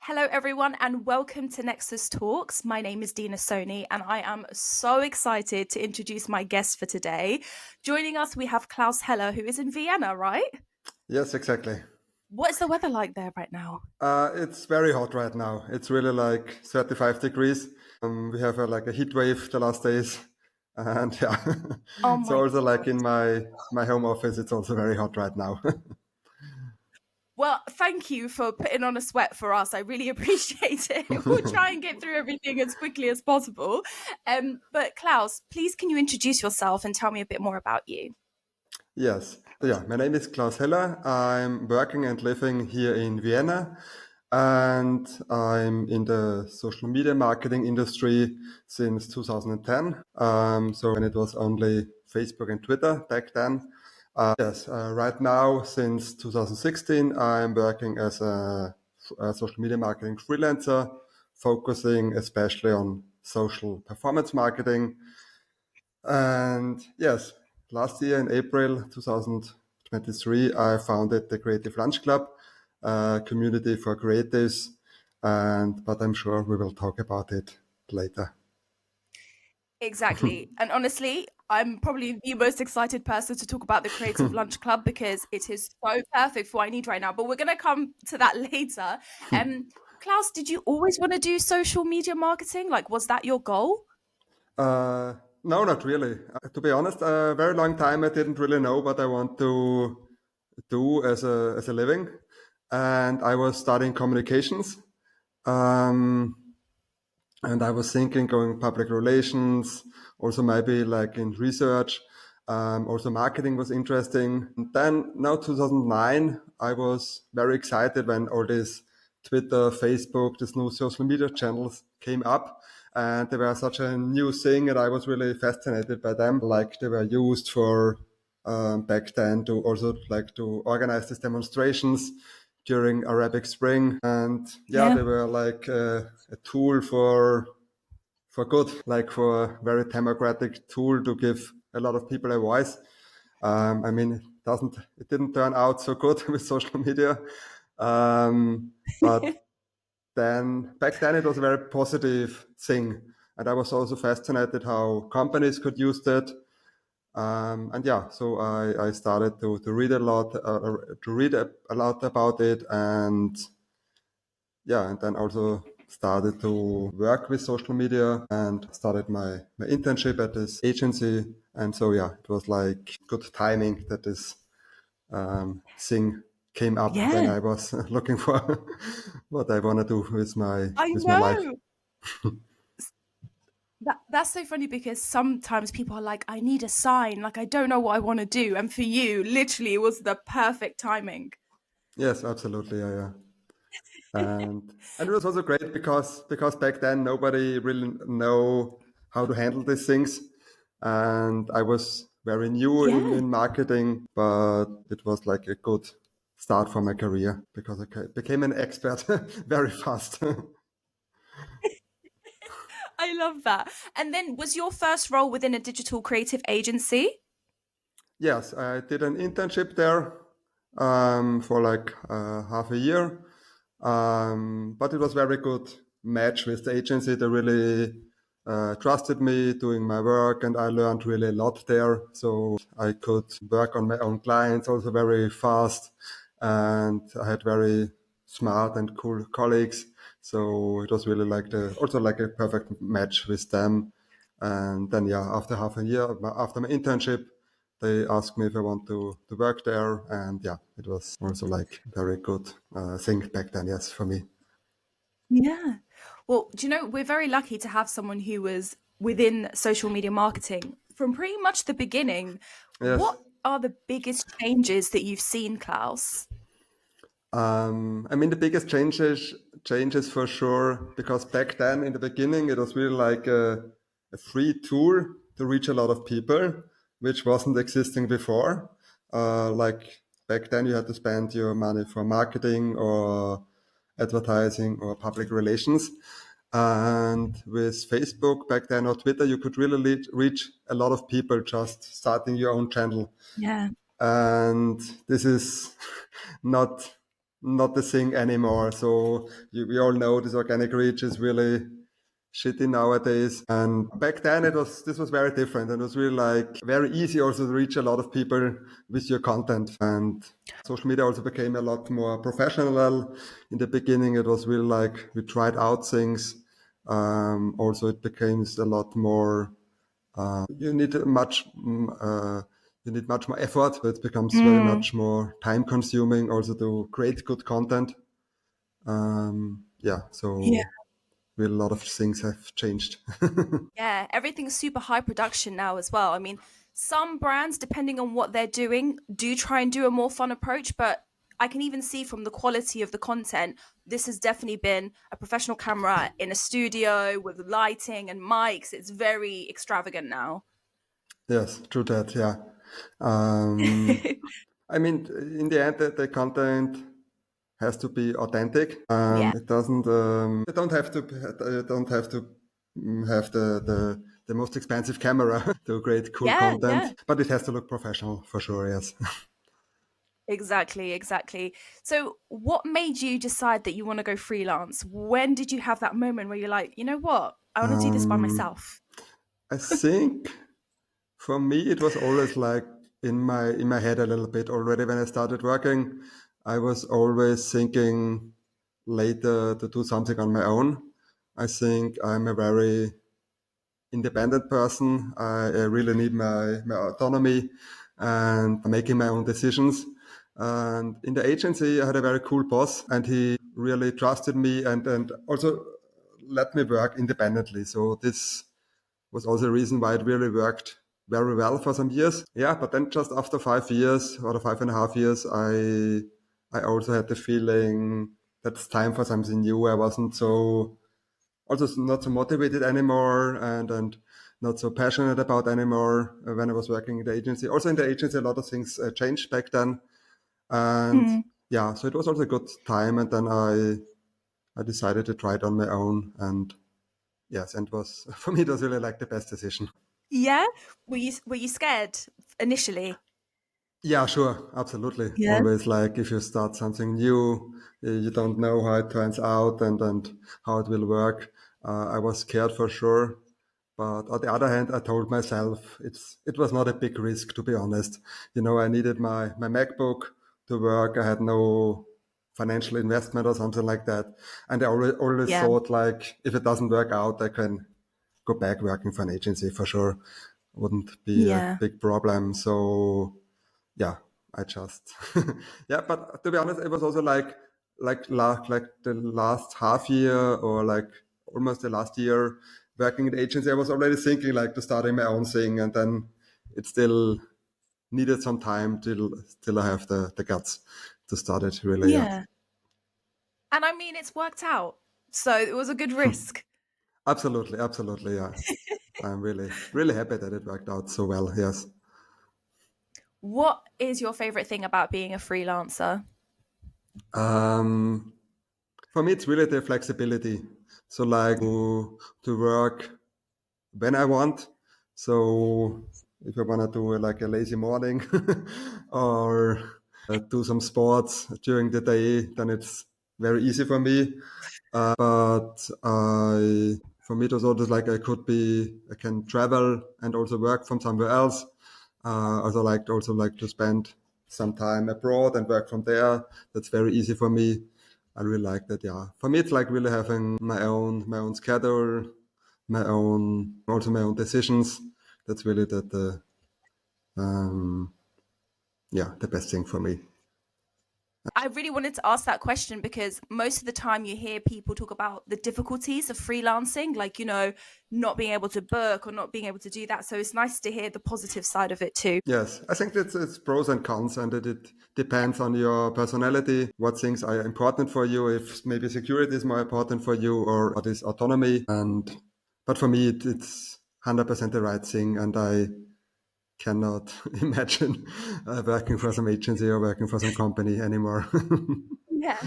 Hello, everyone, and welcome to NEXUS Talks. My name is Dina Soni, and I am so excited to introduce my guest for today. Joining us, we have Klaus Heller, who is in Vienna, right? Yes, exactly. What is the weather like there right now? It's very hot right now. It's really like 35 degrees. We have like a heat wave the last days, and yeah, Oh so my also like in God. my home office, it's also very hot right now. Well, thank you for putting on a sweat for us. I really appreciate it. We'll try and get through everything as quickly as possible. But Klaus, please can you introduce yourself and tell me a bit more about you? Yes. Yeah, my name is Klaus Heller. I'm working and living here in Vienna, and I'm in the social media marketing industry since 2010. So when it was only Facebook and Twitter back then. Yes, right now, since 2016, I'm working as a social media marketing freelancer, focusing especially on social performance marketing. And yes, last year in April 2023, I founded the Creative Lunch Club, a community for creatives. But I'm sure we will talk about it later. Exactly. And honestly, I'm probably the most excited person to talk about the Creative Lunch Club because it is so perfect for what I need right now. But we're going to come to that later. Klaus, did you always want to do social media marketing? Like, was that your goal? Uh, no, not really. To be honest, a very long time I didn't really know what I want to do as a living, and I was studying communications. Um, and I was thinking going public relations, also maybe like in research. Also marketing was interesting. And then now 2009, I was very excited when all these Twitter, Facebook, these new social media channels came up. And they were such a new thing, and I was really fascinated by them. Like they were used for back then to also like to organize these demonstrations during Arabic Spring, and yeah, Yeah. they were like a tool for good, like for a very democratic tool to give a lot of people a voice. I mean, it didn't turn out so good with social media, but then back then it was a very positive thing, and I was also fascinated how companies could use that. And yeah, so I started to read a lot, a lot about it, and yeah, and then also started to work with social media and started my internship at this agency. And so, yeah, it was like good timing that this thing came up when Yeah, I was looking for what I want to do I with my life. know. That's so funny because sometimes people are like, I need a sign, like I don't know what I want to do. And for you, literally, it was the perfect timing. Yes, absolutely. Yeah, yeah. And it was also great because back then nobody really know how to handle these things, and I was very new Yeah. in marketing, but it was like a good start for my career because became an expert very fast. I love that. And then was your first role within a digital creative agency? Yes, I did an internship there for like half a year, but it was very good match with the agency. They really trusted me doing my work, and I learned really a lot there. So I could work on my own clients also very fast, and I had very smart and cool colleagues. So it was really like also like a perfect match with them. And then yeah, after half a year, after my internship, they asked me if I want to work there. And yeah, it was also like very good thing back then. Yes, for me. Yeah. Well, do you know, we're very lucky to have someone who was within social media marketing from pretty much the beginning. Yes. What are the biggest changes that you've seen, Klaus? I mean, the biggest changes for sure, because back then in the beginning, it was really like a free tool to reach a lot of people, which wasn't existing before. Like back then you had to spend your money for marketing or advertising or public relations. And with Facebook back then or Twitter, you could really reach a lot of people just starting your own channel. Yeah. And this is not not the thing anymore. So we all know this organic reach is really shitty nowadays. And back then this was very different. And it was really like very easy also to reach a lot of people with your content. And social media also became a lot more professional. In the beginning, it was really like we tried out things. Also, it became a lot more. You need much. You need much more effort. It becomes very Mm. much more time consuming also to create good content. Yeah, Yeah. so really a lot of things have changed. Yeah, everything's super high production now as well. I mean, some brands, depending on what they're doing, do try and do a more fun approach, but I can even see from the quality of the content, this has definitely been a professional camera in a studio with lighting and mics. It's very extravagant now. Yes, true that. Yeah. I mean, in the end, the content has to be authentic. Yeah. It doesn't. You don't have to. You don't have to have the most expensive camera to create cool Yeah, yeah. content, but it has to look professional for sure. Yes. Exactly, exactly. So, what made you decide that you want to go freelance? When did you have that moment where you're like, you know what? I want to do this by myself? I think for me, it was always like in my head a little bit already when I started working. I was always thinking later to do something on my own. I think I'm a very independent person. I really need my autonomy and making my own decisions. And in the agency, I had a very cool boss and he really trusted me and also let me work independently. So this was also a reason why it really worked very well for some years. Yeah, but then just after 5 years or 5.5 years, I also had the feeling that it's time for something new. I wasn't so also not so motivated anymore and not so passionate about anymore when I was working in the agency. Also in the agency, a lot of things changed back then, and Mm. yeah, so it was also a good time. And then I decided to try it on my own, and yes, and it was for me it was really like the best decision. Yeah. Were you scared initially? Yeah, sure, absolutely. Yeah. Always like if you start something new, you don't know how it turns out and how it will work. I was scared for sure, but on the other hand, I told myself it was not a big risk to be honest. You know, I needed my MacBook to work. I had no financial investment or something like that, and I always Yeah. thought like if it doesn't work out, I can go back working for an agency for sure. Wouldn't be a Yeah. big problem. So yeah, I just yeah. But to be honest, it was also like the last half year or like almost the last year working in the agency. I was already thinking like to starting my own thing, and then it still needed some time till I have the guts to start it. Really, yeah. Yeah. And I mean, it's worked out. So it was a good risk. Absolutely, absolutely, yeah. I'm really happy that it worked out so well. Yes. What is your favorite thing about being a freelancer? Um, for me, it's really the flexibility. So like to work when I want. So if I want to do like a lazy morning or do some sports during the day, then it's very easy for me. But for me, it was always like I can travel and also work from somewhere else. Also like to spend some time abroad and work from there. That's very easy for me. I really like that. Yeah, for me, it's like really having my own schedule, also my own decisions. That's really um, yeah, the best thing for me. I really wanted to ask that question because most of the time you hear people talk about the difficulties of freelancing, like, not being able to book or not being able to do that. So it's nice to hear the positive side of it too. Yes, I think it's pros and cons, and it depends on your personality, what things are important for you. If maybe security is more important for you, or what is autonomy. But for me, it's 100% the right thing, and I cannot imagine working for some agency or working for some company anymore. Yeah.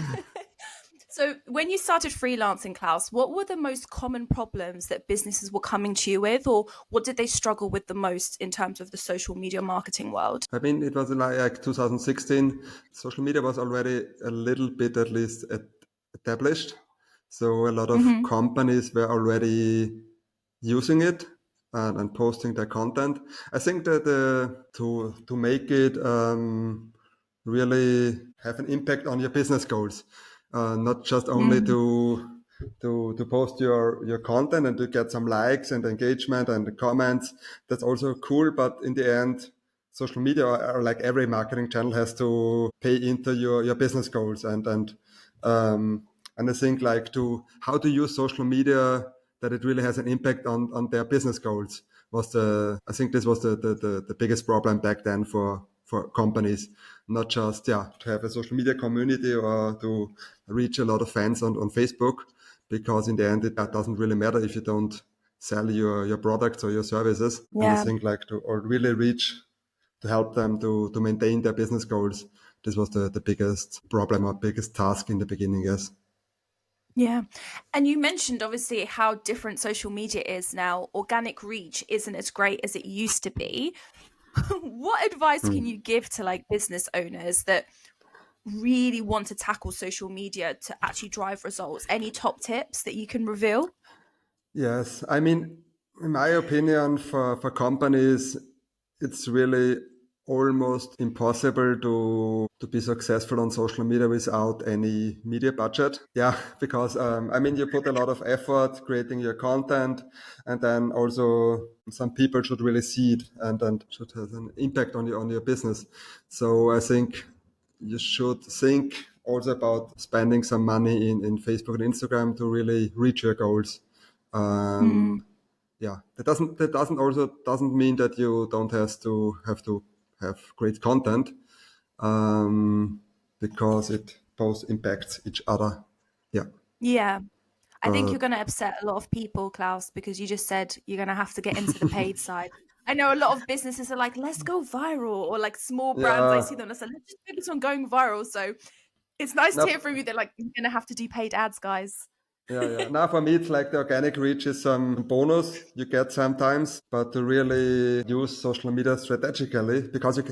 So, when you started freelancing, Klaus, what were the most common problems that businesses were coming to you with, or what did they struggle with the most in terms of the social media marketing world? I mean, it was like 2016. Social media was already a little bit, at least, established. So a lot of Hmm. companies were already using it and posting their content. I think that to make it really have an impact on your business goals, not just only Mm. to post your content and to get some likes and engagement and comments. That's also cool, but in the end, social media or like every marketing channel has to pay into your business goals um, and I think like to how to use social media that it really has an impact on their business goals was I think this was the biggest problem back then for companies, not just to have a social media community or to reach a lot of fans on Facebook, because in the end that doesn't really matter if you don't sell your products or your services. And I Yeah. think like to or really reach to help them to maintain their business goals. This was the biggest problem or biggest task in the beginning, yes. Yeah. And you mentioned obviously how different social media is now. Organic reach isn't as great as it used to be. What advice can you give to like business owners that really want to tackle social media to actually drive results? Any top tips that you can reveal? Yes, I mean, in my opinion, for companies, it's really almost impossible to be successful on social media without any media budget. Yeah, because I mean, you put a lot of effort creating your content, and then also some people should really see it and should have an impact on your business. So I think you should think also about spending some money in Facebook and Instagram to really reach your goals. Mm. um, yeah, that doesn't mean that you don't have to have great content, um, because it both impacts each other. Yeah, Yeah. I think but you're going to upset a lot of people, Klaus, because you just said you're going to have to get into the paid side. I know a lot of businesses are like, let's go viral, or like small brands, I yeah, see them and I say, let's just focus on going viral. So it's nice to now, hear from you that like you're going to have to do paid ads, guys. yeah. Now for me, it's like the organic reach is some bonus you get sometimes, but to really use social media strategically, because you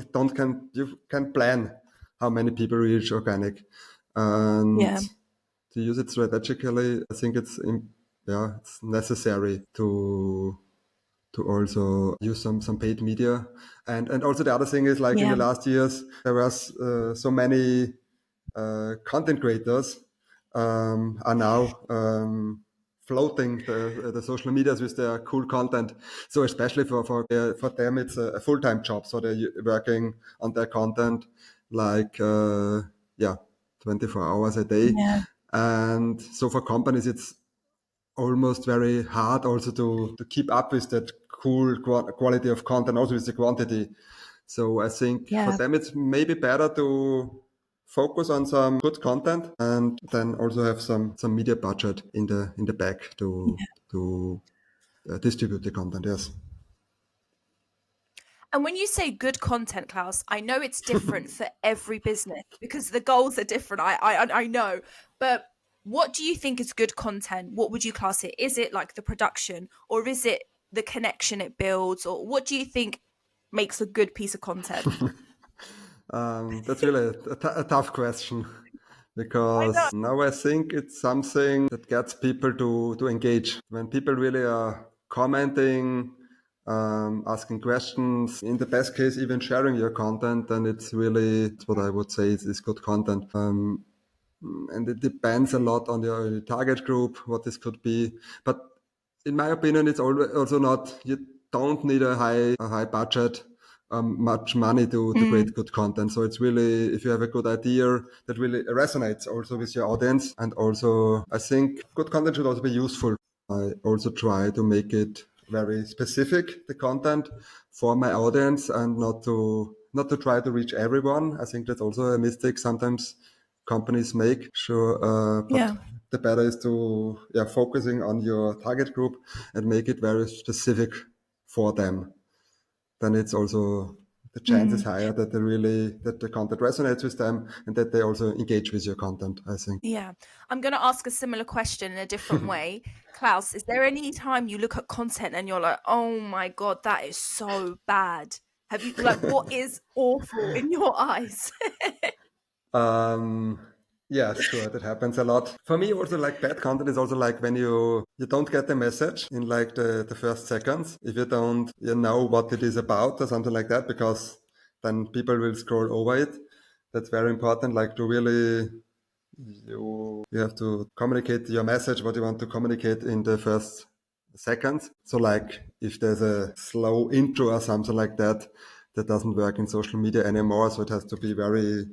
can plan how many people reach organic, and Yeah. to use it strategically, I think it's necessary to also use some paid media, and also the other thing is like in Yeah. the last years there was so many content creators are now floating the social medias with their cool content. So especially for them, it's a full time job. So they're working on their content like 24 hours a day, Yeah. and so for companies, it's almost very hard also to keep up with that cool quality of content, also with the quantity. So I think for Yeah. them, it's maybe better to focus on some good content and then also have some media budget in the back to distribute the content. Yes. And when you say good content, Klaus, I know it's different for every business because the goals are different. I know, but what do you think is good content? What would you class it? Is it like the production, or is it the connection it builds, or what do you think makes a good piece of content? That's really a tough question I know. because now I think it's something that gets people to engage. When people really are commenting, asking questions, in the best case, even sharing your content, then it's what I would say is good content. And it depends a lot on your target group, what this could be. But in my opinion, it's also not, you don't need a high budget, much money to Mm, create good content. So it's really, if you have a good idea that really resonates also with your audience. And also, I think good content should also be useful. I also try to make it very specific, the content for my audience, and not to try to reach everyone. I think that's also a mistake sometimes companies make. Sure, but yeah. the better is to focusing on your target group and make it very specific for them. Then it's also the chance is higher that that the content resonates with them and that they also engage with your content, I think. Yeah. I'm going to ask a similar question in a different way. Klaus, is there any time you look at content and you're like, oh my God, that is so bad? Have you, like, what is awful in your eyes? Um, yeah, sure, that happens a lot. For me, also like bad content is also like when you don't get the message in like the first seconds. If you don't know what it is about or something like that, because then people will scroll over it. That's very important. Like to really you have to communicate your message, what you want to communicate in the first seconds. So like if there's a slow intro or something like that, that doesn't work in social media anymore. So it has to be very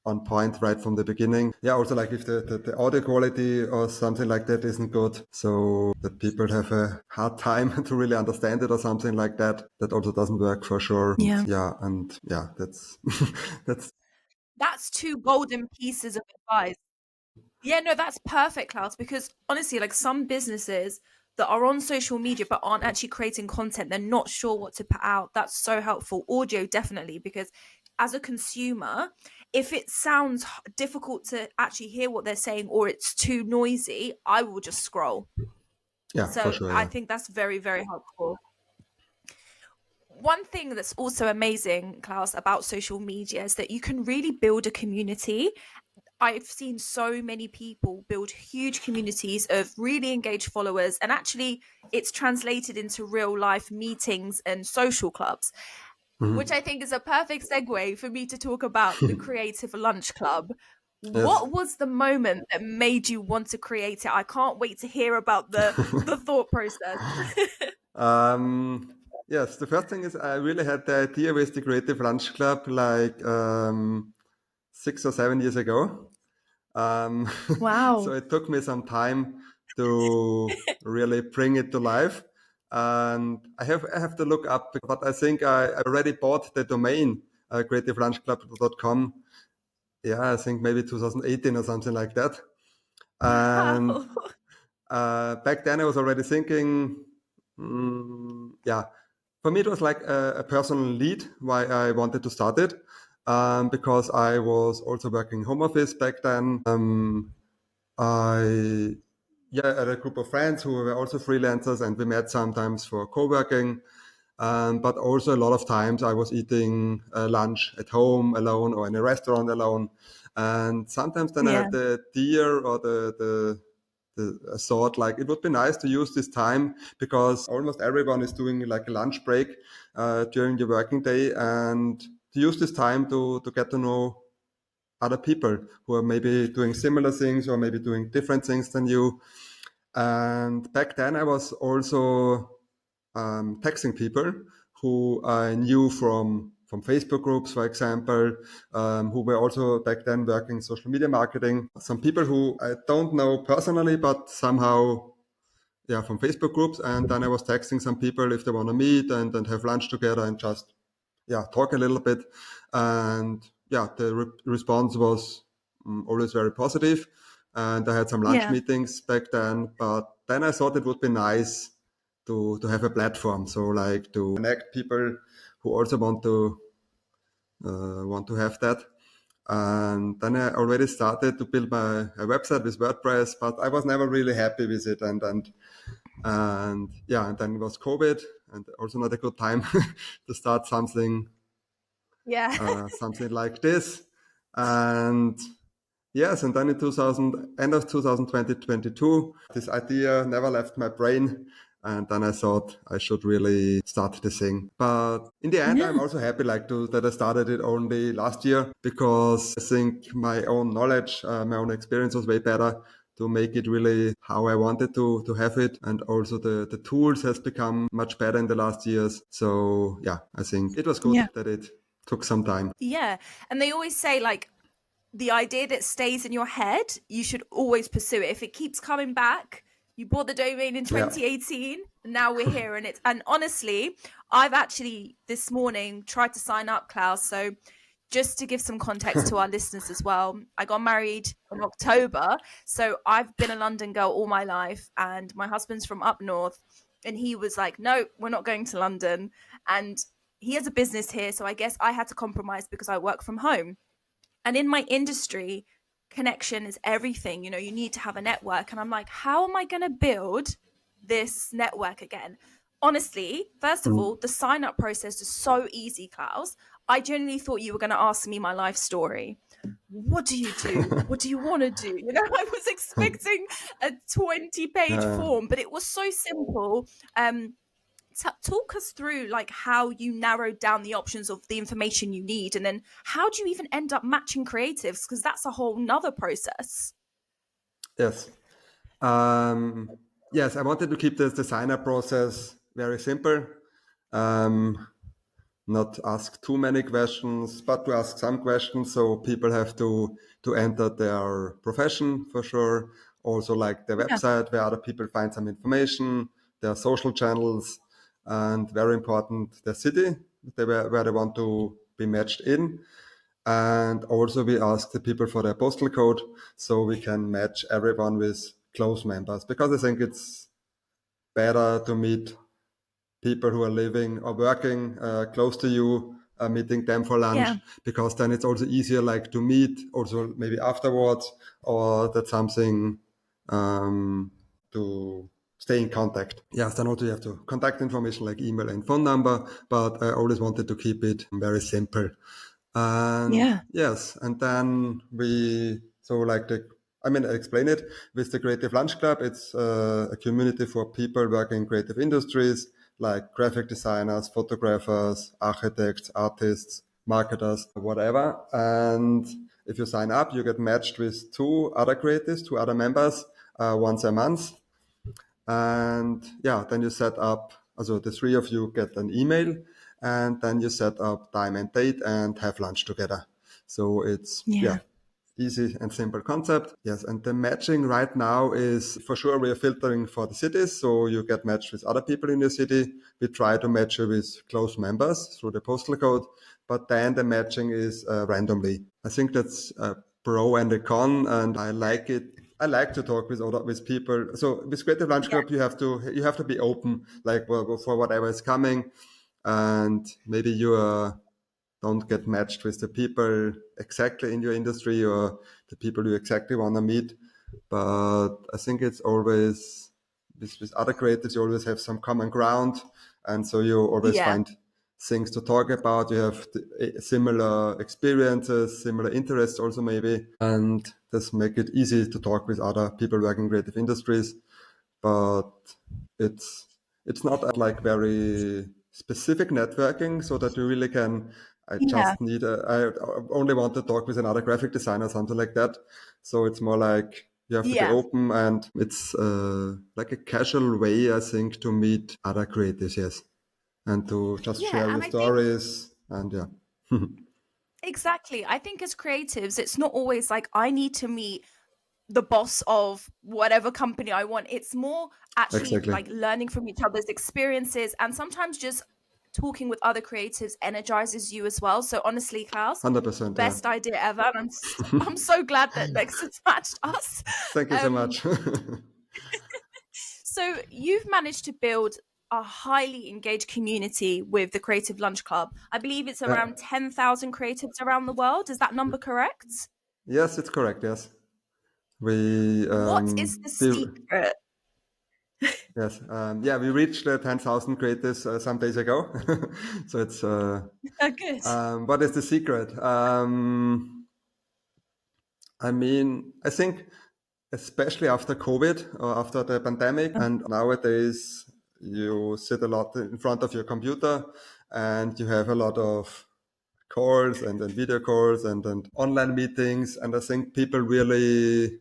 on point right from the beginning. Yeah, also like if the audio quality or something like that isn't good, so that people have a hard time to really understand it or something like that, that also doesn't work for sure. Yeah. And yeah, that's that's That's two golden pieces of advice. Yeah, no, that's perfect, Klaus, because honestly, like some businesses that are on social media but aren't actually creating content, they're not sure what to put out. That's so helpful. Audio, definitely, because as a consumer, if it sounds difficult to actually hear what they're saying or it's too noisy, I will just scroll. yeah, for So sure. I Yeah. think that's very, very helpful. One thing that's also amazing, Klaus, about social media is that you can really build a community. I've seen so many people build huge communities of really engaged followers, and actually, it's translated into real life meetings and social clubs, which I think is a perfect segue for me to talk about the Creative Lunch Club. Yes. What was the moment that made you want to create it? I can't wait to hear about the thought process. Yes, the first thing is I really had the idea with the Creative Lunch Club like 6 or 7 years ago. Um, so Wow. it took me some time to really bring it to life. And I have to look up, but I think I already bought the domain creativelunchclub.com. Yeah, I think maybe 2018 or something like that. And Wow. back then I was already thinking, yeah, for me it was like a personal lead why I wanted to start it. Because I was also working home office back then. I had a group of friends who were also freelancers, and we met sometimes for co-working. But also a lot of times I was eating lunch at home alone or in a restaurant alone. And sometimes then I Yeah. had the idea or the thought like it would be nice to use this time because almost everyone is doing like a lunch break during the working day, and to use this time to get to know other people who are maybe doing similar things or maybe doing different things than you. And back then I was also texting people who I knew from Facebook groups, for example, who were also back then working social media marketing. Some people who I don't know personally, but somehow, yeah, from Facebook groups. And then I was texting some people if they want to meet and have lunch together and just, yeah, talk a little bit. And yeah, the response was always very positive. And I had some lunch Yeah. meetings back then, but then I thought it would be nice to have a platform. So like to connect people who also want to have that. And then I already started to build a website with WordPress, but I was never really happy with it. And yeah, and then it was COVID, and also not a good time to start Yeah. something like this. And yes, and then in 2000, end of 2022, this idea never left my brain. And then I thought I should really start the thing. But in the end, I'm Yeah. also happy that I started it only last year because I think my own knowledge, my own experience was way better to make it really how I wanted to have it. And also the tools has become much better in the last years. So yeah, I think it was good Yeah. that it took some time. Yeah. And they always say, like, the idea that stays in your head, you should always pursue it. If it keeps coming back, you bought the domain in Yeah. 2018, and now we're here. And honestly, I've actually this morning tried to sign up, Klaus. So just to give some context to our listeners as well, I got married in October. So I've been a London girl all my life, and my husband's from up north. And he was like, no, we're not going to London. And he has a business here, so I guess I had to compromise because I work from home. And in my industry, connection is everything. You know, you need to have a network. And I'm like, how am I going to build this network again? Honestly, first of all, the sign up process is so easy, Klaus. I genuinely thought you were going to ask me my life story. What do you do? What do you want to do? You know, I was expecting a 20-page Uh, form, but it was so simple. Talk us through like how you narrowed down the options of the information you need, and then how do you even end up matching creatives, because that's a whole nother process. yes. Yes, I wanted to keep the sign up process very simple. Um, Not ask too many questions, but to ask some questions. So people have to enter their profession for sure. Also, like their Yeah. website where other people find some information, their social channels, and very important, their city where they want to be matched in. And also we ask the people for their postal code so we can match everyone with close members, because I think it's better to meet people who are living or working close to you, meeting them for lunch, Yeah. because then it's also easier like to meet also maybe afterwards, or that's something to stay in contact. Yes, then also you have to contact information like email and phone number, but I always wanted to keep it very simple. And Yeah. yes, and then so like I explain it with the Creative Lunch Club. It's a community for people working in creative industries like graphic designers, photographers, architects, artists, marketers, whatever. And if you sign up, you get matched with two other creatives, two other members, once a month. And yeah, then you set up, also the three of you get an email, and then you set up time and date and have lunch together. So it's, yeah, Yeah. easy and simple concept. Yes. And the matching right now is for sure we are filtering for the cities. So you get matched with other people in your city. We try to match you with close members through the postal code, but then the matching is randomly. I think that's a pro and a con, and I like it. I like to talk with people. So with Creative Lunch Yeah. Club, you have to be open, like for whatever is coming, and maybe you don't get matched with the people exactly in your industry or the people you exactly want to meet. But I think it's always with other creatives, you always have some common ground. And so you always Yeah. find things to talk about. You have similar experiences, similar interests also maybe. And this make it easy to talk with other people working in creative industries. But it's it's not like very specific networking, so that you really can. Yeah. I only want to talk with another graphic designer, something like that. So it's more like you have to be Yeah. open, and it's like a casual way, I think, to meet other creatives, yes, and to just Yeah. share your And I think stories, and yeah, exactly, I think as creatives, it's not always like I need to meet the boss of whatever company I want. It's more actually exactly, like learning from each other's experiences, and sometimes just talking with other creatives energizes you as well. So honestly, Klaus, 100%, yeah. best idea ever, and I'm so glad that Nexus matched us. Thank you so Um, much. so you've managed to build a highly engaged community with the Creative Lunch Club. I believe it's Yeah. around 10,000 creatives around the world. Is that number correct? Yes, it's correct. Yes, we What is the we secret? yes, yeah, we reached 10,000 creators some days ago. So it's Good. what is the secret? I mean, I think especially after COVID or after the pandemic, and nowadays you sit a lot in front of your computer, and you have a lot of calls and video calls and online meetings, and I think people really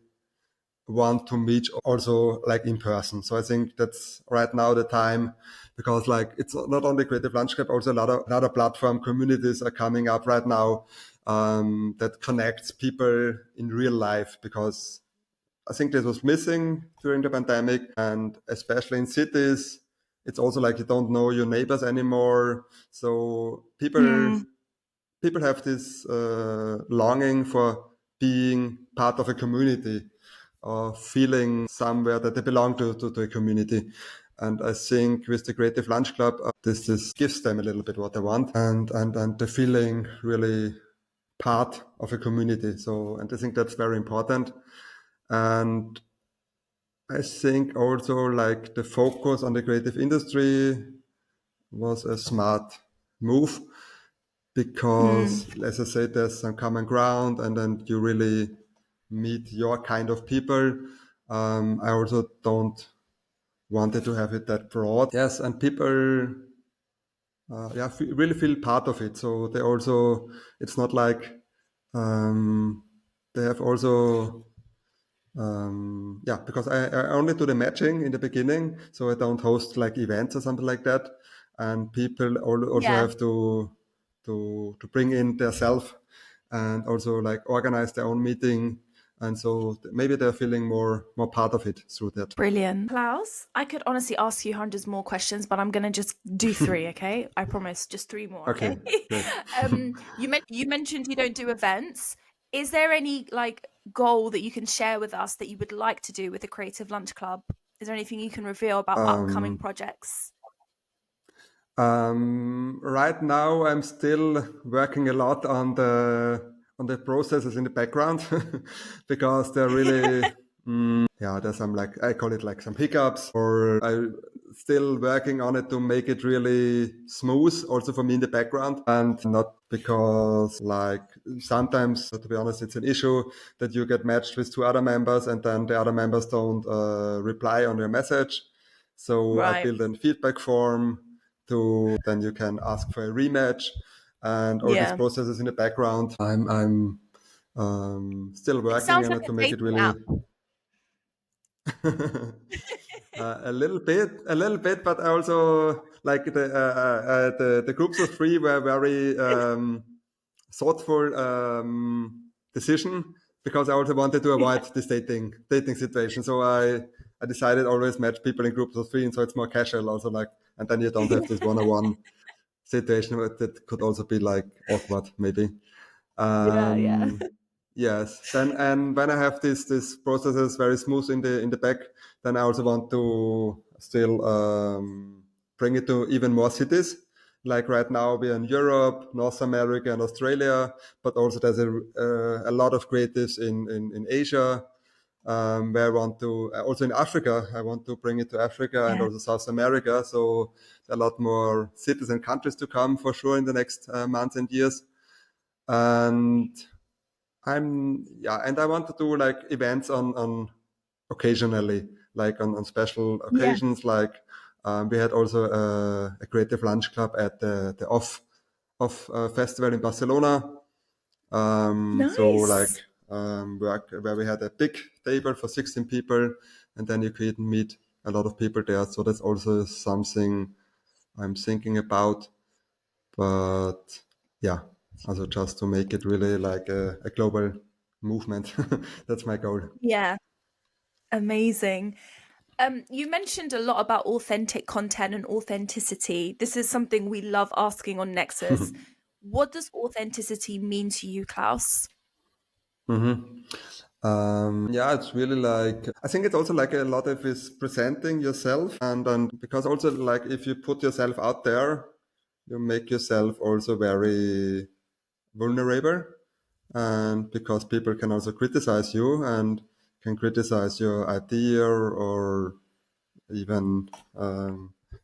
want to meet also like in person. So I think that's right now the time, because like it's not only Creative Lunch Club, also a lot of other platform communities are coming up right now, that connects people in real life, because I think this was missing during the pandemic, and especially in cities, it's also like you don't know your neighbors anymore. So Mm, people have this longing for being part of a community or feeling somewhere that they belong to a community. And I think with the Creative Lunch Club, this gives them a little bit what they want, and the feeling really part of a community. So, and I think that's very important. And I think also like the focus on the creative industry was a smart move because, as I said, there's some common ground, and then you really meet your kind of people. I also don't wanted to have it that broad. Yes, and people, really feel part of it. So they also, it's not like they have also, because I only do the matching in the beginning, so I don't host like events or something like that. And people also Yeah. have to bring in their self and also like organize their own meeting. And so maybe they're feeling more part of it through that. Brilliant. Klaus, I could honestly ask you hundreds more questions, but I'm gonna just do three, okay? I promise, just three more, okay? Okay, great. You mentioned you don't do events. Is there any like goal that you can share with us that you would like to do with the Creative Lunch Club? Is there anything you can reveal about upcoming projects? Right now, I'm still working a lot on the processes in the background because they're really there's some like I call it like some hiccups, or I still working on it to make it really smooth also for me in the background, and not because like sometimes, to be honest, it's an issue that you get matched with two other members and then the other members don't reply on your message. So I Right. build a feedback form to then you can ask for a rematch, and all these Yeah. processes in the background. I'm still It working sounds on like it a to make it dating really app. a little bit, but also like the groups of three were very thoughtful decision because I also wanted to avoid this dating situation. So I decided always match people in groups of three, and so it's more casual also like, and then you don't have this one-on-one situation that could also be like awkward maybe. Yeah, yeah. Yes. Then and when I have this processes very smooth in the back, then I also want to still bring it to even more cities. Like right now we're in Europe, North America, and Australia, but also there's a lot of creatives in Asia. Where I want to also in Africa, I want to bring it to Africa and Yeah. also South America. So a lot more cities and countries to come for sure in the next months and years. And and I want to do like events on occasionally, like on special Yeah. occasions. Like we had also a creative lunch club at the off festival in Barcelona. So like Nice. where we had a big table for 16 people, and then you could meet a lot of people there. So that's also something I'm thinking about. But yeah, also just to make it really like a global movement. That's my goal. Yeah. Amazing. You mentioned a lot about authentic content and authenticity. This is something we love asking on Nexus. What does authenticity mean to you, Klaus? Yeah, it's really like I think it's also like a lot of is presenting yourself, and because also like if you put yourself out there, you make yourself also very vulnerable, and because people can also criticize you and can criticize your idea or even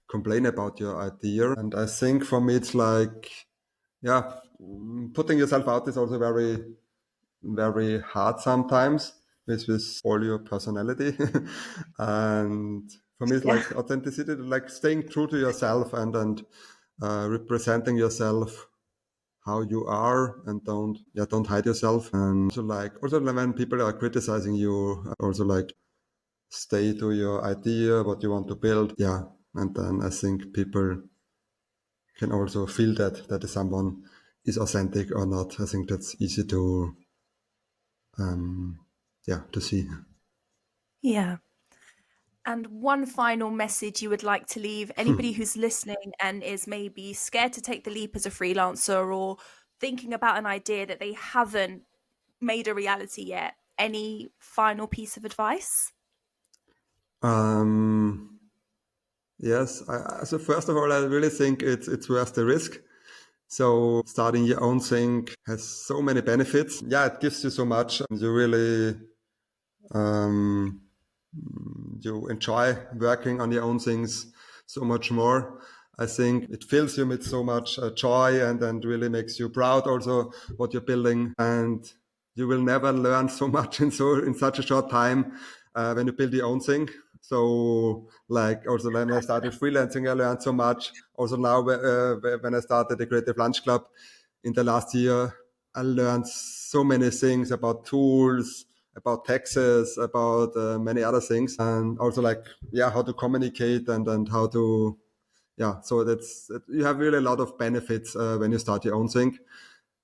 complain about your idea. And I think for me, it's like, putting yourself out is also very hard sometimes with all your personality. And for me, it's Yeah. like authenticity, like staying true to yourself and representing yourself how you are, and don't hide yourself. And also when people are criticizing you, also like stay to your idea, what you want to build. Yeah. And then I think people can also feel that someone is authentic or not. I think that's easy to see. Yeah. And one final message you would like to leave anybody who's listening and is maybe scared to take the leap as a freelancer or thinking about an idea that they haven't made a reality yet. Any final piece of advice? Um, Yes. So first of all, I really think it's worth the risk. So starting your own thing has so many benefits. Yeah, it gives you so much. You really um, you enjoy working on your own things so much more. I think it fills you with so much joy and really makes you proud also what you're building. And you will never learn so much in such a short time when you build your own thing. So like also when I started freelancing, I learned so much. Also now when I started the Creative Lunch Club in the last year, I learned so many things about tools, about taxes, about many other things, and also like how to communicate and how to So you have really a lot of benefits when you start your own thing,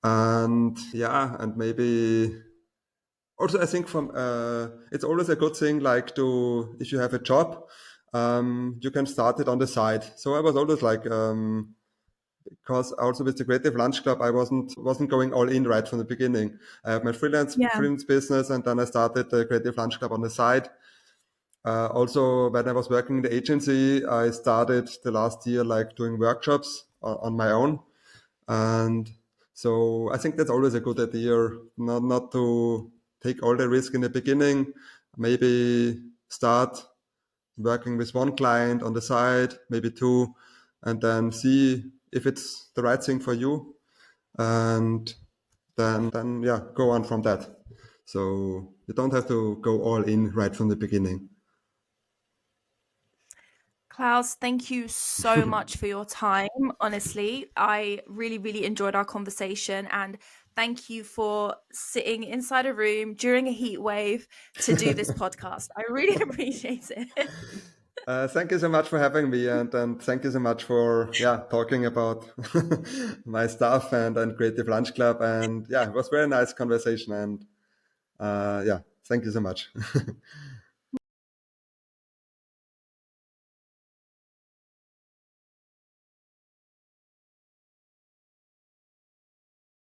and maybe also I think from it's always a good thing like to if you have a job, you can start it on the side. So I was always like. Because also with the Creative Lunch Club, I wasn't going all in right from the beginning. I have my Yeah. freelance business, and then I started the Creative Lunch Club on the side. Also, when I was working in the agency, I started the last year like doing workshops on my own, and so I think that's always a good idea, not to take all the risk in the beginning. Maybe start working with one client on the side, maybe two, and then see if it's the right thing for you, and then go on from that. So you don't have to go all in right from the beginning. Klaus, thank you so much for your time. Honestly, I really, really enjoyed our conversation, and thank you for sitting inside a room during a heat wave to do this podcast. I really appreciate it. Thank you so much for having me, and thank you so much for talking about my stuff and Creative Lunch Club, and it was very nice conversation, and thank you so much.